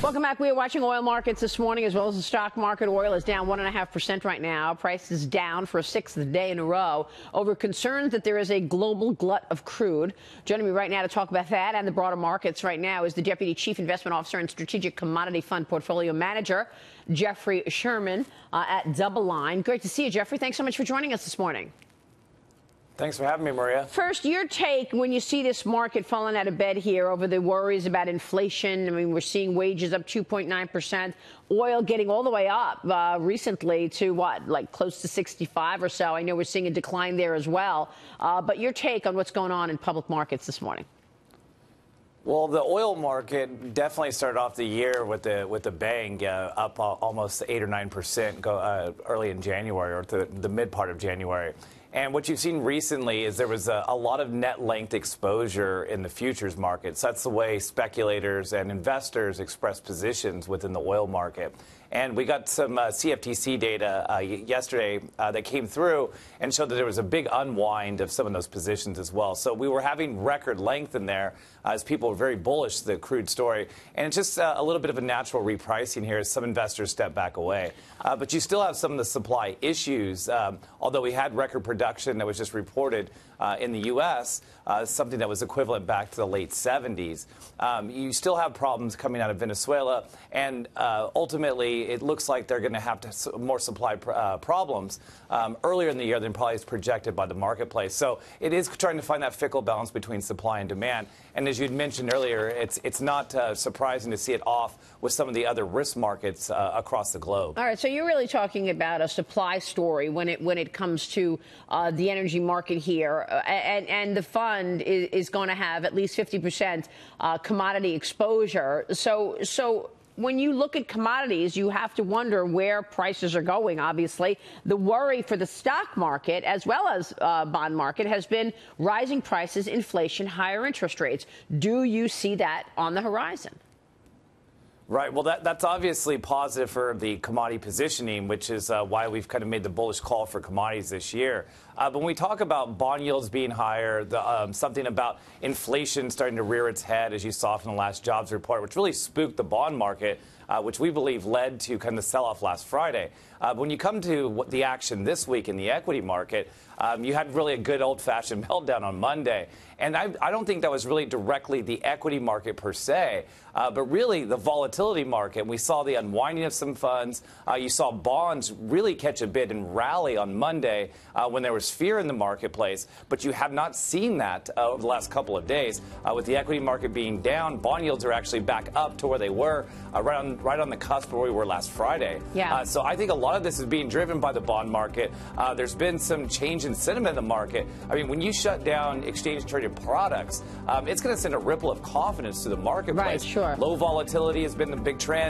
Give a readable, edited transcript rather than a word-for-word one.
Welcome back. We are watching oil markets this morning as well as the stock market. Oil is down 1.5% right now. Price is down for a sixth day in a row over concerns that there is a global glut of crude. Joining me right now to talk about that and the broader markets right now is the Deputy Chief Investment Officer and Strategic Commodity Fund Portfolio Manager, Jeffrey Sherman at DoubleLine. Great to see you, Jeffrey. Thanks so much for joining us this morning. Thanks for having me, Maria. First, your take when you see this market falling out of bed here over the worries about inflation. I mean, we're seeing wages up 2.9%, oil getting all the way up recently to what, like close to 65 or so. I know we're seeing a decline there as well. But your take on what's going on in public markets this morning. Well, the oil market definitely started off the year with a bang, up almost 8 or 9% early in January or the mid part of January. And what you've seen recently is there was a lot of net length exposure in the futures markets. That's the way speculators and investors express positions within the oil market. And we got some CFTC data yesterday that came through and showed that there was a big unwind of some of those positions as well. So we were having record length in there as people were very bullish the crude story. And it's just a little bit of a natural repricing here as some investors step back away. But you still have some of the supply issues, although we had record production that was just reported in the U.S., something that was equivalent back to the late 70s. You still have problems coming out of Venezuela, and ultimately it looks like they're going to have more supply problems earlier in the year than probably is projected by the marketplace. So it is trying to find that fickle balance between supply and demand. And as you'd mentioned earlier, it's not surprising to see it off with some of the other risk markets across the globe. All right, so you're really talking about a supply story when it comes to the energy market here, and the fund is going to have at least 50% commodity exposure. So when you look at commodities, you have to wonder where prices are going, obviously. The worry for the stock market as well as bond market has been rising prices, inflation, higher interest rates. Do you see that on the horizon? Right. Well, that's obviously positive for the commodity positioning, which is why we've kind of made the bullish call for commodities this year. But when we talk about bond yields being higher, something about inflation starting to rear its head, as you saw from the last jobs report, which really spooked the bond market, which we believe led to kind of the sell-off last Friday. But when you come to the action this week in the equity market, you had really a good old-fashioned meltdown on Monday. And I don't think that was really directly the equity market per se, but really the volatility market. We saw the unwinding of some funds. You saw bonds really catch a bid and rally on Monday when there was fear in the marketplace. But you have not seen that over the last couple of days. With the equity market being down, bond yields are actually back up to where they were, right on the cusp where we were last Friday. Yeah. So I think a lot of this is being driven by the bond market. There's been some change in sentiment in the market. I mean, when you shut down exchange-traded products, it's going to send a ripple of confidence to the marketplace. Right, sure. Low volatility has been the big trend.